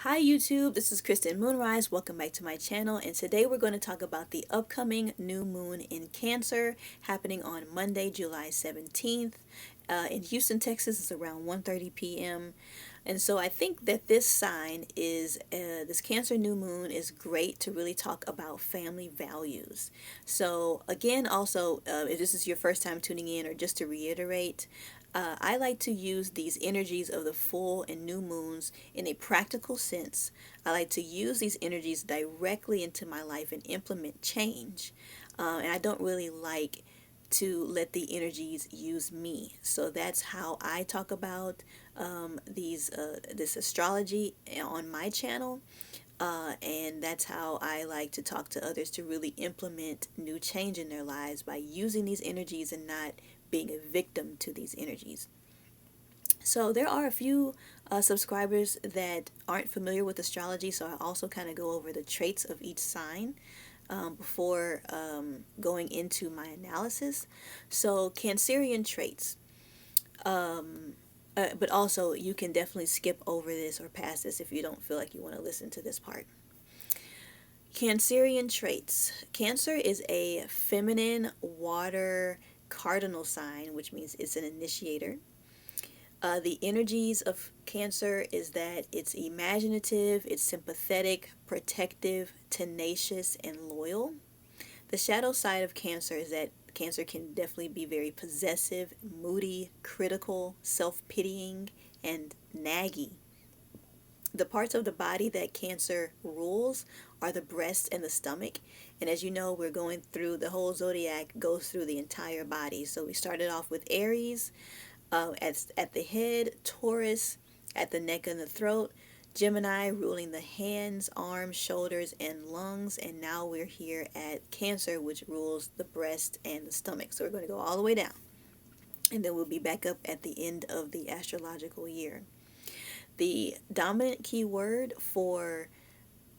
Hi YouTube, this is Kristen Moonrise. Welcome back to my channel, and today we're going to talk about the upcoming new moon in Cancer happening on Monday, July 17th. In Houston, Texas, it's around 1:30 p.m. And so I think that this sign is, this Cancer new moon is great to really talk about family values. So again, also, if this is your first time tuning in, or just to reiterate, I like to use these energies of the full and new moons in a practical sense. I like to use these energies directly into my life and implement change. And I don't really like to let the energies use me. So that's how I talk about this astrology on my channel. And that's how I like to talk to others to really implement new change in their lives by using these energies and not being a victim to these energies. So there are a few subscribers that aren't familiar with astrology, so I also kind of go over the traits of each sign before going into my analysis. So Cancerian traits. But also, you can definitely skip over this or pass this if you don't feel like you want to listen to this part. Cancerian traits. Cancer is a feminine water cardinal sign, which means it's an initiator. The energies of Cancer is that it's imaginative, it's sympathetic, protective, tenacious, and loyal. The shadow side of Cancer is that Cancer can definitely be very possessive, moody, critical, self-pitying, and naggy. The parts of the body that Cancer rules are the breast and the stomach. And as you know, we're going through the whole zodiac, goes through the entire body. So we started off with Aries, at the head, Taurus at the neck and the throat, Gemini ruling the hands, arms, shoulders, and lungs, and now we're here at Cancer, which rules the breast and the stomach. So we're going to go all the way down, and then we'll be back up at the end of the astrological year. The dominant key word for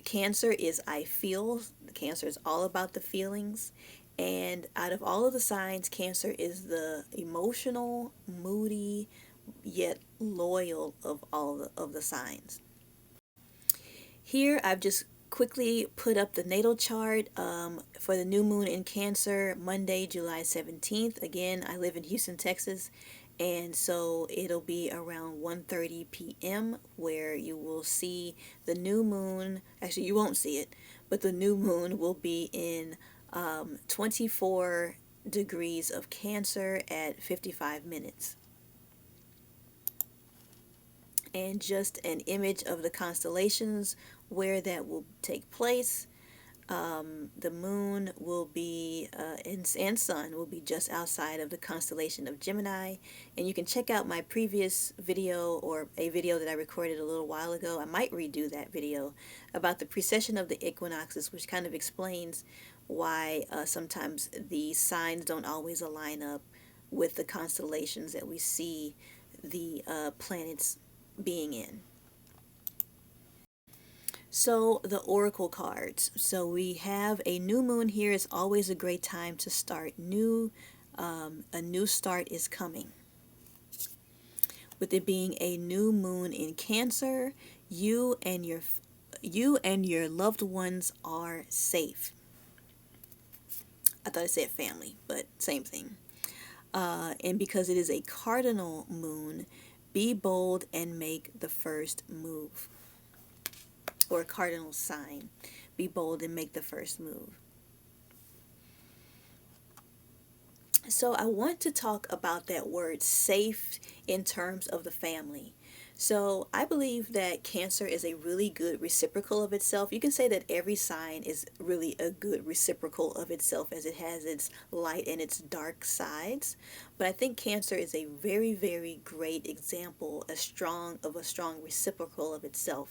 Cancer is I feel. Cancer is all about the feelings. And out of all of the signs, Cancer is the emotional, moody, yet loyal of all of the signs. Here I've just quickly put up the natal chart for the new moon in Cancer, Monday, July 17th. Again, I live in Houston, Texas, and so it'll be around 1:30 p.m. where you will see the new moon. Actually, you won't see it, but the new moon will be in 24 degrees of Cancer at 55 minutes. And just an image of the constellations where that will take place. The moon will be, and sun will be just outside of the constellation of Gemini. And you can check out my previous video, or a video that I recorded a little while ago. I might redo that video about the precession of the equinoxes, which kind of explains why sometimes the signs don't always align up with the constellations that we see the planets being in. So the oracle cards. So we have a new moon here. It's always a great time to start new. A new start is coming. With it being a new moon in Cancer, you and your loved ones are safe. I thought I said family, but same thing. And because it is a cardinal moon, be bold and make the first move. Or a cardinal sign. Be bold and make the first move. So I want to talk about that word safe in terms of the family. So I believe that Cancer is a really good reciprocal of itself. You can say that every sign is really a good reciprocal of itself, as it has its light and its dark sides. But I think Cancer is a very, very great example, a strong reciprocal of itself.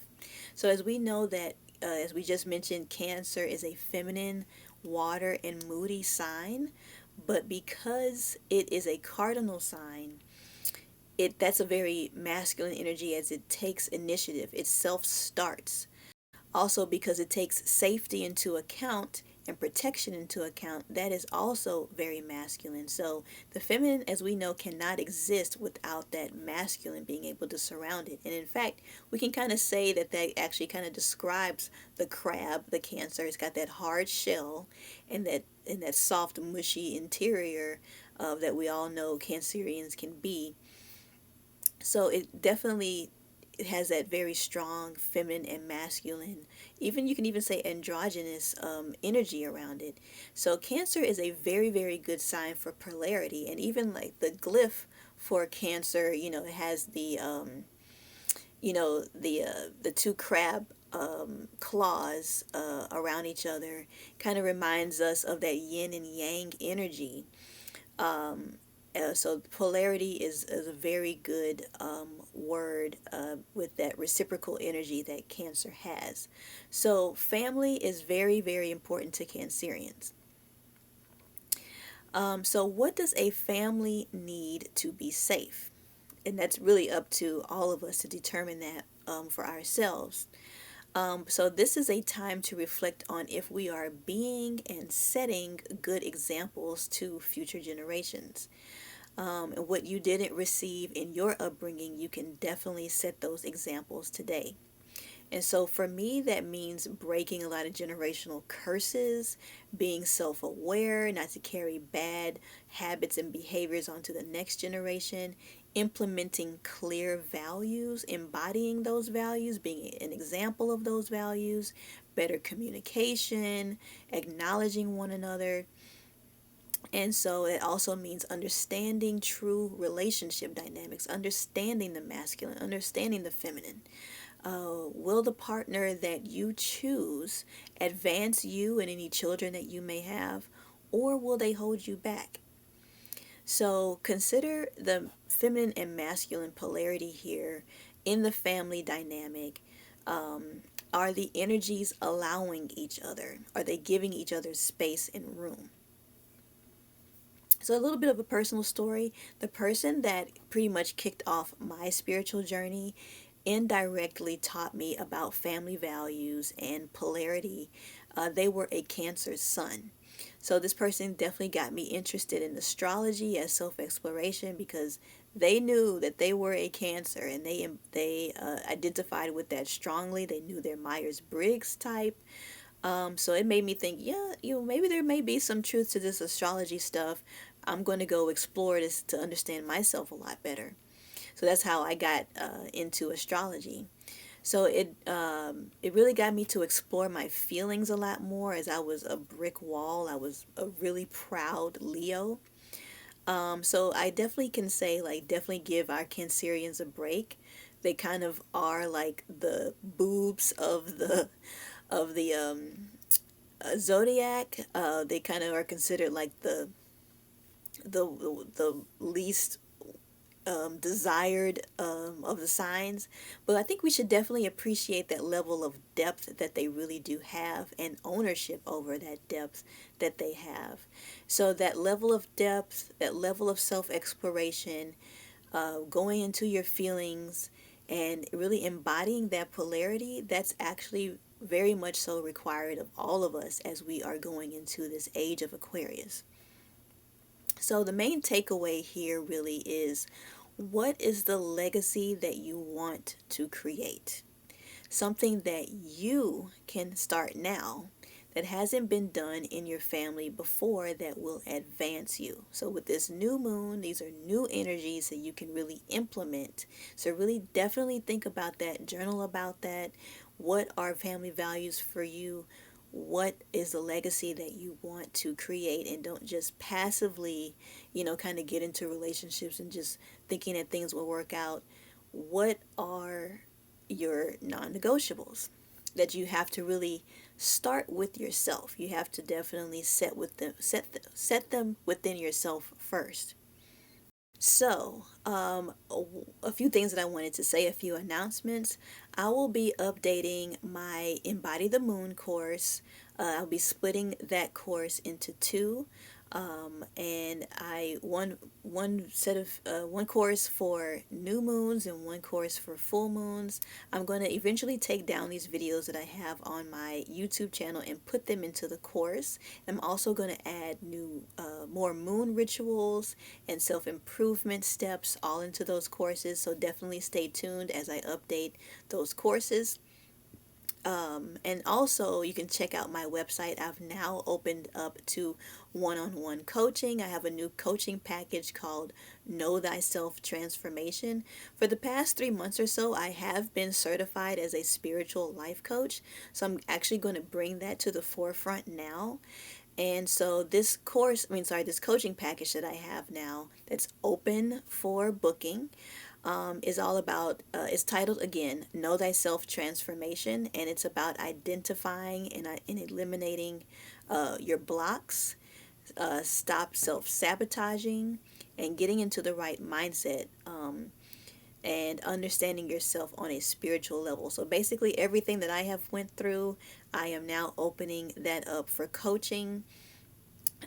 So as we know that, as we just mentioned, Cancer is a feminine, water, and moody sign. But because it is a cardinal sign, that's a very masculine energy, as it takes initiative. It self starts. Also, because it takes safety into account, and protection into account, that is also very masculine. So the feminine, as we know, cannot exist without that masculine being able to surround it. And in fact, we can kind of say that that actually kind of describes the crab, the Cancer. It's got that hard shell and that soft, mushy interior that we all know Cancerians can be. So it definitely, it has that very strong feminine and masculine, even you can even say androgynous energy around it. So Cancer is a very, very good sign for polarity. And even like the glyph for Cancer, it has the two crab claws around each other, kind of reminds us of that yin and yang energy. So polarity is a very good word with that reciprocal energy that Cancer has. So family is very, very important to Cancerians. So what does a family need to be safe? And that's really up to all of us to determine that for ourselves. So this is a time to reflect on if we are being and setting good examples to future generations. And what you didn't receive in your upbringing, you can definitely set those examples today. And so for me, that means breaking a lot of generational curses, being self aware, not to carry bad habits and behaviors onto the next generation, implementing clear values, embodying those values, being an example of those values, better communication, acknowledging one another. And so it also means understanding true relationship dynamics, understanding the masculine, understanding the feminine. Will the partner that you choose advance you and any children that you may have, or will they hold you back? So consider the feminine and masculine polarity here in the family dynamic. Are the energies allowing each other? Are they giving each other space and room? So, a little bit of a personal story. The person that pretty much kicked off my spiritual journey indirectly taught me about family values and polarity. They were a Cancer sun. So, this person definitely got me interested in astrology as self exploration because they knew that they were a Cancer and they identified with that strongly. They knew their Myers Briggs type. So it made me think, yeah, maybe there may be some truth to this astrology stuff. I'm going to go explore this to understand myself a lot better. So that's how I got into astrology. So it really got me to explore my feelings a lot more as I was a brick wall. I was a really proud Leo. So I definitely can say, like, definitely give our Cancerians a break. They kind of are like the boobs of the zodiac. They kind of are considered like the least desired of the signs. But I think we should definitely appreciate that level of depth that they really do have and ownership over that depth that they have. So that level of depth, that level of self exploration, going into your feelings and really embodying that polarity, that's actually very much so required of all of us as we are going into this age of Aquarius. So the main takeaway here really is, what is the legacy that you want to create? Something that you can start now that hasn't been done in your family before that will advance you. So with this new moon, these are new energies that you can really implement. So really definitely think about that, journal about that. What are family values for you? What is the legacy that you want to create? And don't just passively, kind of get into relationships and just thinking that things will work out. What are your non-negotiables that you have to really start with yourself? You have to definitely set them within yourself first. So, a few things that I wanted to say, a few announcements. I will be updating my Embody the Moon course. I'll be splitting that course into two. And I one set of one course for new moons and one course for full moons. I'm going to eventually take down these videos that I have on my YouTube channel and put them into the course. I'm also going to add new more moon rituals and self-improvement steps all into those courses, so definitely stay tuned as I update those courses. And also, you can check out my website. I've now opened up to one-on-one coaching. I have a new coaching package called Know Thyself Transformation. For the past 3 months or so, I have been certified as a spiritual life coach. So I'm actually going to bring that to the forefront now. And so this course, this coaching package that I have now that's open for booking is all about, it's titled again, Know Thyself Transformation, and it's about identifying and eliminating your blocks, stop self sabotaging, and getting into the right mindset. And understanding yourself on a spiritual level. So basically everything that I have went through, I am now opening that up for coaching.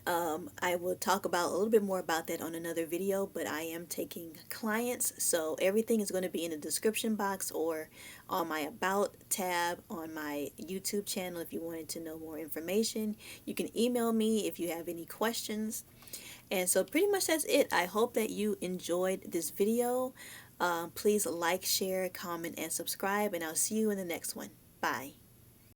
I will talk about a little bit more about that on another video, but I am taking clients, so everything is going to be in the description box or on my About tab on my YouTube channel if you wanted to know more information. You can email me if you have any questions. And so pretty much that's it. I hope that you enjoyed this video. Please like, share, comment, and subscribe, and I'll see you in the next one. Bye.